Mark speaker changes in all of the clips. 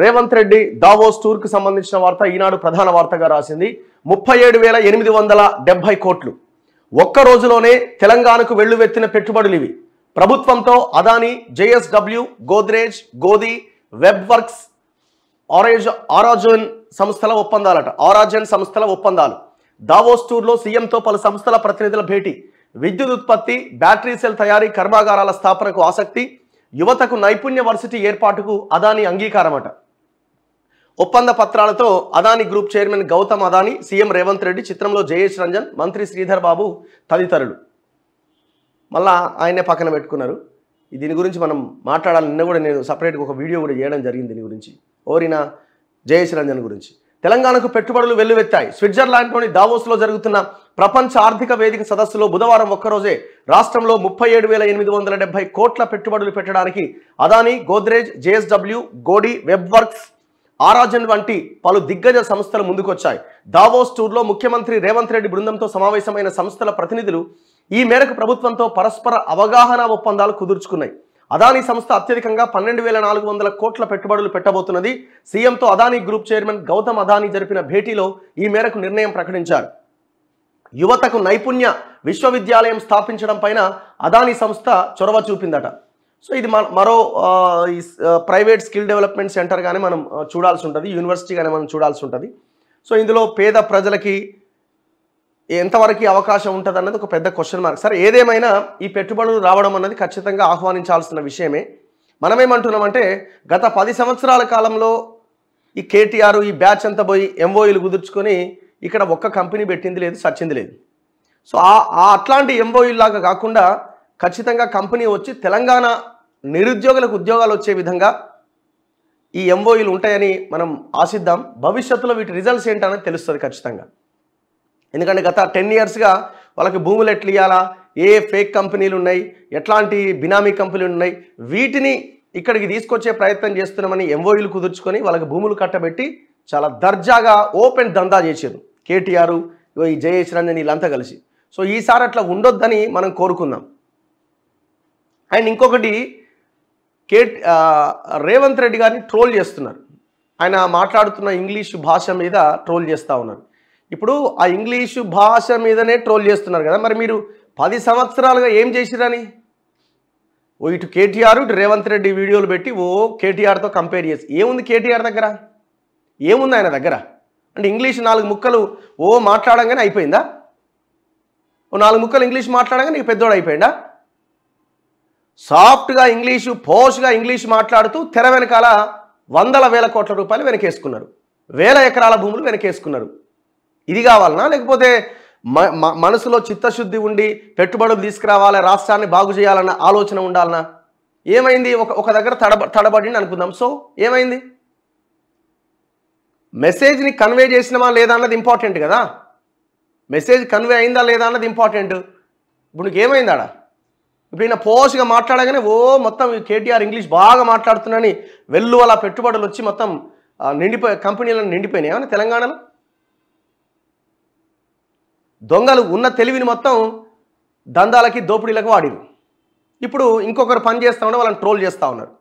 Speaker 1: Revanth Reddy Davos tour కు సంబంధించిన వార్త ఈనాడు ప్రధాన వార్తగా రాసింది. 37,870 కోట్లు ఒక్క రోజులోనే తెలంగాణకు వెళ్లువెత్తిన పెట్టుబడులు ఇవి. ప్రభుత్వంతో అదాని, జేఎస్డబ్ల్యూ, గోద్రేజ్, గోది, వెబ్ వర్క్స్, ఆరాజన్ సంస్థల ఒప్పందాలు. దావోస్ టూర్లో సీఎంతో పలు సంస్థల ప్రతినిధుల భేటీ. విద్యుత్ ఉత్పత్తి, బ్యాటరీ సెల్ తయారీ కర్మాగారాల స్థాపనకు ఆసక్తి. యువతకు నైపుణ్య వర్సిటీ ఏర్పాటుకు అదాని అంగీకారమట. ఒప్పంద పత్రాలతో Adani group chairman Gautam Adani, CM Revanth Reddy, చిత్రంలో జయేష్ రంజన్, మంత్రి శ్రీధర్ బాబు తదితరులు. మళ్ళా ఆయనే పక్కన పెట్టుకున్నారు. దీని గురించి మనం మాట్లాడాలి. నిన్న కూడా నేను సపరేట్గా ఒక వీడియో కూడా చేయడం జరిగింది దీని గురించి. ఓరిన జయేష్ రంజన్ గురించి. తెలంగాణకు పెట్టుబడులు వెల్లువెత్తాయి. స్విట్జర్లాండ్లోని దావోస్లో జరుగుతున్న ప్రపంచ ఆర్థిక వేదిక సదస్సులో బుధవారం ఒక్కరోజే రాష్ట్రంలో 37,870 కోట్ల పెట్టుబడులు పెట్టడానికి అదాని, గోద్రేజ్, జేఎస్డబ్ల్యూ, గోడి, వెబ్ వర్క్స్, ఆరాజన్ వంటి పలు దిగ్గజ సంస్థలు ముందుకొచ్చాయి. దావోస్ టూర్లో ముఖ్యమంత్రి రేవంత్ రెడ్డి బృందంతో సమావేశమైన సంస్థల ప్రతినిధులు ఈ మేరకు ప్రభుత్వంతో పరస్పర అవగాహన ఒప్పందాలు కుదుర్చుకున్నాయి. అదాని సంస్థ అత్యధికంగా 12,400 కోట్ల పెట్టుబడులు పెట్టబోతున్నది. సీఎంతో అదాని గ్రూప్ చైర్మన్ గౌతమ్ అదాని జరిపిన భేటీలో ఈ మేరకు నిర్ణయం ప్రకటించారు. యువతకు నైపుణ్య విశ్వవిద్యాలయం స్థాపించడం పైన అదాని సంస్థ చొరవ చూపిందట. సో ఇది మరో ప్రైవేట్ స్కిల్ డెవలప్మెంట్ సెంటర్గానే మనం చూడాల్సి ఉంటుంది, యూనివర్సిటీగానే మనం చూడాల్సి ఉంటుంది. సో ఇందులో పేద ప్రజలకి ఎంతవరకు అవకాశం ఉంటుంది అన్నది ఒక పెద్ద క్వశ్చన్ మార్క్. సరే, ఏదేమైనా ఈ పెట్టుబడులు రావడం అన్నది ఖచ్చితంగా ఆహ్వానించాల్సిన విషయమే. మనమేమంటున్నామంటే గత 10 సంవత్సరాల కాలంలో ఈ కేటీఆర్ ఈ బ్యాచ్ అంతా పోయి ఎంఓఈలు కుదుర్చుకొని ఇక్కడ ఒక్క కంపెనీ పెట్టింది లేదు, సచ్చింది లేదు. సో అట్లాంటి ఎంఓఈ లాగా కాకుండా ఖచ్చితంగా కంపెనీ వచ్చి తెలంగాణ నిరుద్యోగులకు ఉద్యోగాలు వచ్చే విధంగా ఈ ఎంఓఈలు ఉంటాయని మనం ఆశిద్దాం. భవిష్యత్తులో వీటి రిజల్ట్స్ ఏంటనేది తెలుస్తుంది ఖచ్చితంగా. ఎందుకంటే గత 10 ఇయర్స్గా వాళ్ళకి భూములు ఎట్లు ఇవ్వాలా, ఏ ఫేక్ కంపెనీలు ఉన్నాయి, ఎట్లాంటి బినామీ కంపెనీలు ఉన్నాయి, వీటిని ఇక్కడికి తీసుకొచ్చే ప్రయత్నం చేస్తున్నామని ఎంఓఈలు కుదుర్చుకొని వాళ్ళకి భూములు కట్టబెట్టి చాలా దర్జాగా ఓపెన్ దందా చేశారు కేటీఆర్, ఈ జయేష్ రంజన్ వీళ్ళంతా కలిసి. సో ఈసారి అట్లా ఉండొద్దని మనం కోరుకుందాం. అండ్ ఇంకొకటి, రేవంత్ రెడ్డి గారిని ట్రోల్ చేస్తున్నారు. ఆయన మాట్లాడుతున్న ఇంగ్లీషు భాష మీద ట్రోల్ చేస్తూ ఉన్నారు. ఇప్పుడు ఆ ఇంగ్లీషు భాష మీదనే ట్రోల్ చేస్తున్నారు కదా, మరి మీరు 10 సంవత్సరాలుగా ఏం చేసిరని ఇటు కేటీఆర్ ఇటు రేవంత్ రెడ్డి వీడియోలు పెట్టి కేటీఆర్తో కంపేర్ చేసి ఏముంది కేటీఆర్ దగ్గర, ఏముంది ఆయన దగ్గర? అంటే ఇంగ్లీష్ 4 ముక్కలు మాట్లాడంగానే అయిపోయిందా? 4 ముక్కలు ఇంగ్లీష్ మాట్లాడంగానే నీకు పెద్దోడు అయిపోయిందా? సాఫ్ట్గా ఇంగ్లీషు, పోష్గా ఇంగ్లీష్ మాట్లాడుతూ తెర వెనకాల 100,000 కోట్ల రూపాయలు వెనకేసుకున్నారు, 1000 ఎకరాల భూములు వెనకేసుకున్నారు. ఇది కావాలనా, లేకపోతే మనసులో చిత్తశుద్ధి ఉండి పెట్టుబడులు తీసుకురావాలి, రాష్ట్రాన్ని బాగు చేయాలన్న ఆలోచన ఉండాలనా? ఏమైంది? ఒక దగ్గర తడబడింది అనుకుందాం. సో ఏమైంది? మెసేజ్ని కన్వే చేసినమా లేదా అన్నది ఇంపార్టెంట్ కదా. మెసేజ్ కన్వే అయిందా లేదా అన్నది ఇంపార్టెంట్. ఇప్పుడు నీకు ఏమైంది ఆడ? ఇప్పుడు ఈయన పోష్గా మాట్లాడగానే మొత్తం కేటీఆర్ ఇంగ్లీష్ బాగా మాట్లాడుతున్నాని వెల్లువల పెట్టుబడులు వచ్చి మొత్తం కంపెనీలను నిండిపోయినాయి అని తెలంగాణలో. దొంగలు ఉన్న తెలివిని మొత్తం దందాలకి, దోపిడీలకు వాడిరు. ఇప్పుడు ఇంకొకరు పని చేస్తూ ఉంటే వాళ్ళని ట్రోల్ చేస్తూ ఉన్నారు.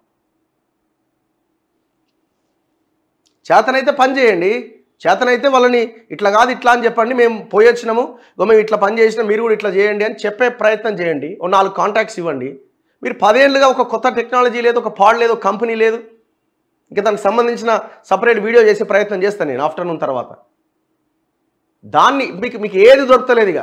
Speaker 1: చేతనైతే పని చేయండి, చేతనైతే వాళ్ళని ఇట్లా కాదు ఇట్లా అని చెప్పండి, మేము పోయొచ్చినాము, మేము ఇట్లా పని చేసినాం, మీరు కూడా ఇట్లా చేయండి అని చెప్పే ప్రయత్నం చేయండి. 4 కాంటాక్ట్స్ ఇవ్వండి. మీరు 10 ఏళ్ళుగా ఒక కొత్త టెక్నాలజీ లేదు, ఒక పాడ్ లేదు, ఒక కంపెనీ లేదు. ఇంకా దానికి సంబంధించిన సపరేట్ వీడియో చేసే ప్రయత్నం చేస్తాను నేను ఆఫ్టర్నూన్ తర్వాత. దాన్ని మీకు ఏది దొరకలేదు ఇక.